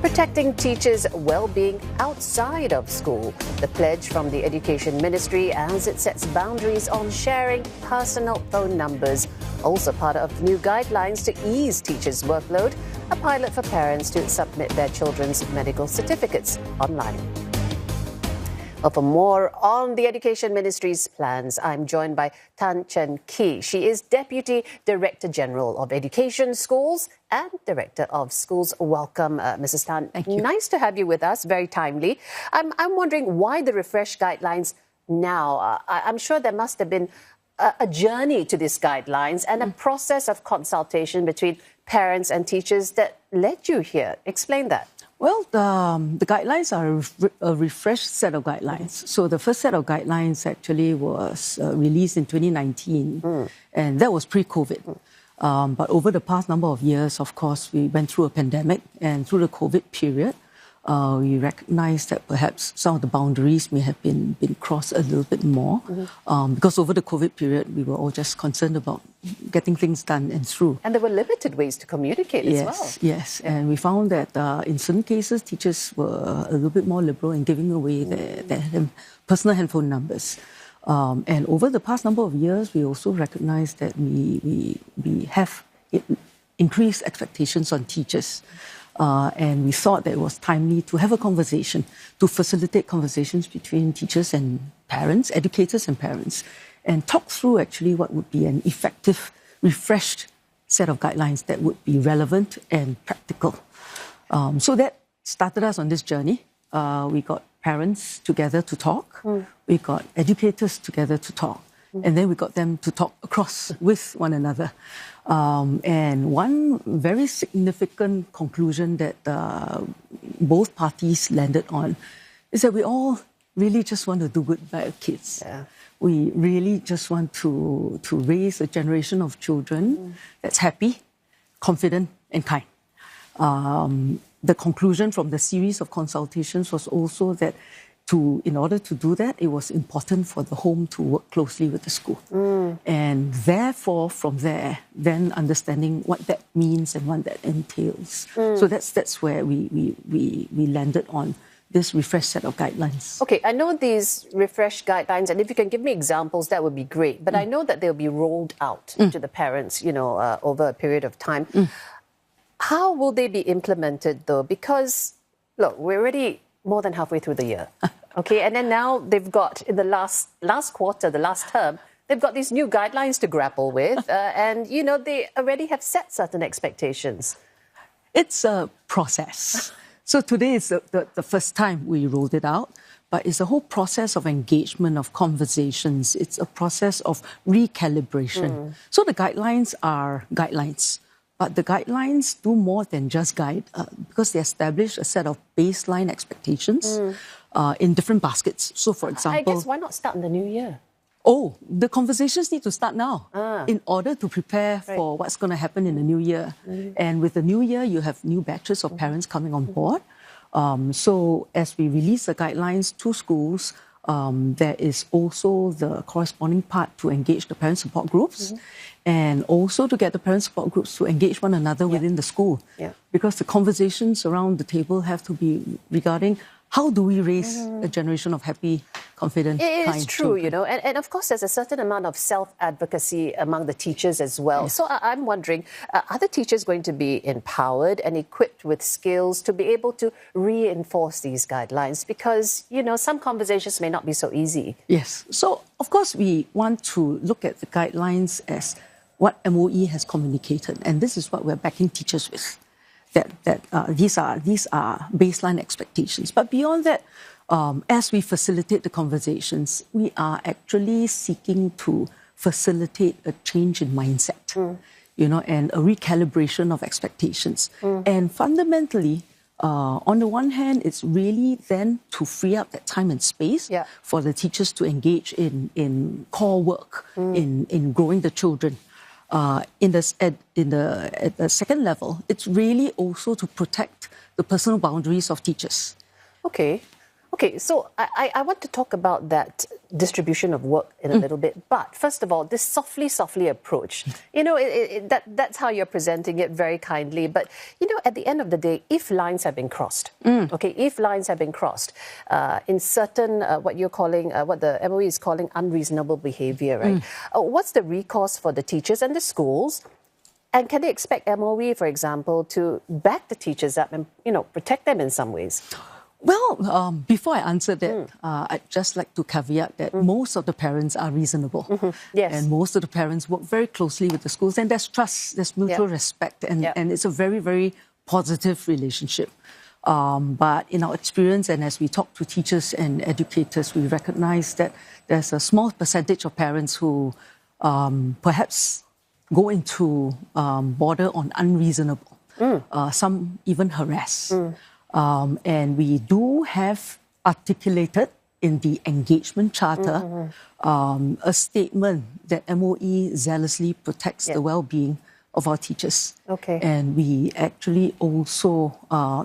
Protecting teachers' well-being outside of school. The pledge from the Education Ministry as it sets boundaries on sharing personal phone numbers. Also part of new guidelines to ease teachers' workload. A pilot for parents to submit their children's medical certificates online. Well, for more on the Education Ministry's plans, I'm joined by Tan Chen Kee. She is Deputy Director General of Education, Schools and Director of Schools. Welcome, Mrs. Tan. Thank you. Nice to have you with us, very timely. I'm wondering why the refreshed guidelines now? I'm sure there must have been a journey to these guidelines and a process of consultation between parents and teachers that led you here. Explain that. Well, the guidelines are a refreshed set of guidelines. So the first set of guidelines actually was released in 2019, and that was pre-COVID. But over the past number of years, of course, we went through a pandemic, and through the COVID period, we recognized that perhaps some of the boundaries may have been crossed a little bit more, because over the COVID period, we were all just concerned about getting things done and through. And there were limited ways to communicate as well. Yes, and we found that in certain cases, teachers were a little bit more liberal in giving away their personal handphone numbers. And over the past number of years, we also recognized that we have increased expectations on teachers. And we thought that it was timely to have a conversation, to facilitate conversations between teachers and parents, educators and parents, and talk through actually what would be an effective, refreshed set of guidelines that would be relevant and practical. So that started us on this journey. We got parents together to talk. We got educators together to talk. And then we got them to talk across with one another. And one very significant conclusion that both parties landed on is that we all really just want to do good by our kids. Yeah. We really just want to raise a generation of children that's happy, confident, and kind. The conclusion from the series of consultations was also that in order to do that, it was important for the home to work closely with the school. And therefore, from there, then understanding what that means and what that entails. So that's where we landed on this refreshed set of guidelines. Okay, I know these refreshed guidelines, and if you can give me examples, that would be great. But I know that they'll be rolled out to the parents, over a period of time. How will they be implemented, though? Because, look, we're already more than halfway through the year. Okay, and then now they've got, in the last quarter, the last term, they've got these new guidelines to grapple with, and, they already have set certain expectations. It's a process. So today is the first time we rolled it out, but it's a whole process of engagement, of conversations. It's a process of recalibration. So the guidelines are guidelines. But the guidelines do more than just guide, because they establish a set of baseline expectations in different baskets. So, for example, I guess why not start in the new year? Oh, the conversations need to start now in order to prepare for what's going to happen in the new year. And with the new year, you have new batches of parents coming on board. So as we release the guidelines to schools, there is also the corresponding part to engage the parent support groups and also to get the parent support groups to engage one another within the school. Because the conversations around the table have to be regarding how do we raise a generation of happy, confident, kind It is true, children. and of course there's a certain amount of self-advocacy among the teachers as well. So I'm wondering, are the teachers going to be empowered and equipped with skills to be able to reinforce these guidelines? Because, some conversations may not be so easy. Yes. So, of course, we want to look at the guidelines as what MOE has communicated, and this is what we're backing teachers with. These are baseline expectations. But beyond that, as we facilitate the conversations, we are actually seeking to facilitate a change in mindset, and a recalibration of expectations. And fundamentally, on the one hand, it's really then to free up that time and space for the teachers to engage in core work, in growing the children. At the second level, it's really also to protect the personal boundaries of teachers. Okay, Okay, so I want to talk about that distribution of work in a little bit. But first of all, this softly approach, that's how you're presenting it very kindly. But, at the end of the day, if lines have been crossed, if lines have been crossed in certain, what the MOE is calling unreasonable behavior, right? What's the recourse for the teachers and the schools? And can they expect MOE, for example, to back the teachers up and, protect them in some ways? Well, before I answer that, I'd just like to caveat that most of the parents are reasonable. Yes. And most of the parents work very closely with the schools, and there's trust, there's mutual respect, and it's a very, very positive relationship. But in our experience, and as we talk to teachers and educators, we recognize that there's a small percentage of parents who perhaps go into border on unreasonable. Some even harass. And we do have articulated in the engagement charter a statement that MOE zealously protects the well-being of our teachers. Okay. And we actually also,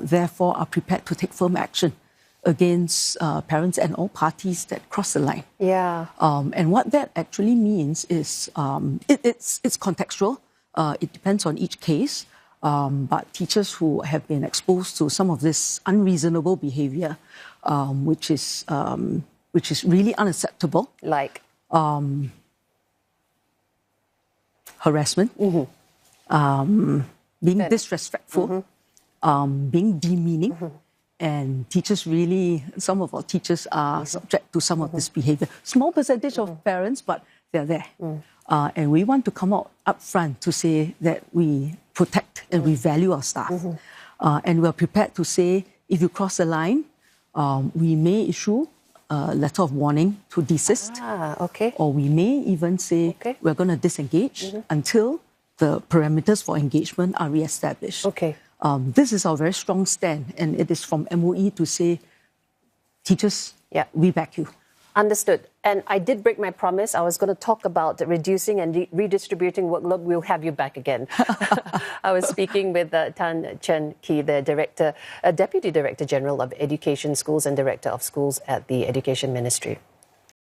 therefore, are prepared to take firm action against parents and all parties that cross the line. Yeah. And what that actually means is it's contextual. It depends on each case. But teachers who have been exposed to some of this unreasonable behavior, which is really unacceptable, like harassment, being disrespectful, being demeaning, and teachers some of our teachers are subject to some of this behavior. Small percentage of parents, but they're there. And we want to come out up front to say that we protect and we value our staff. And we're prepared to say, if you cross the line, we may issue a letter of warning to desist. Or we may even say, we're going to disengage until the parameters for engagement are re-established. This is our very strong stand, and it is from MOE to say, teachers, we back you. Understood. And I did break my promise. I was going to talk about reducing and redistributing workload. We'll have you back again. I was speaking with Tan Chen Kee, the Deputy Director General of Education Schools and Director of Schools at the Education Ministry.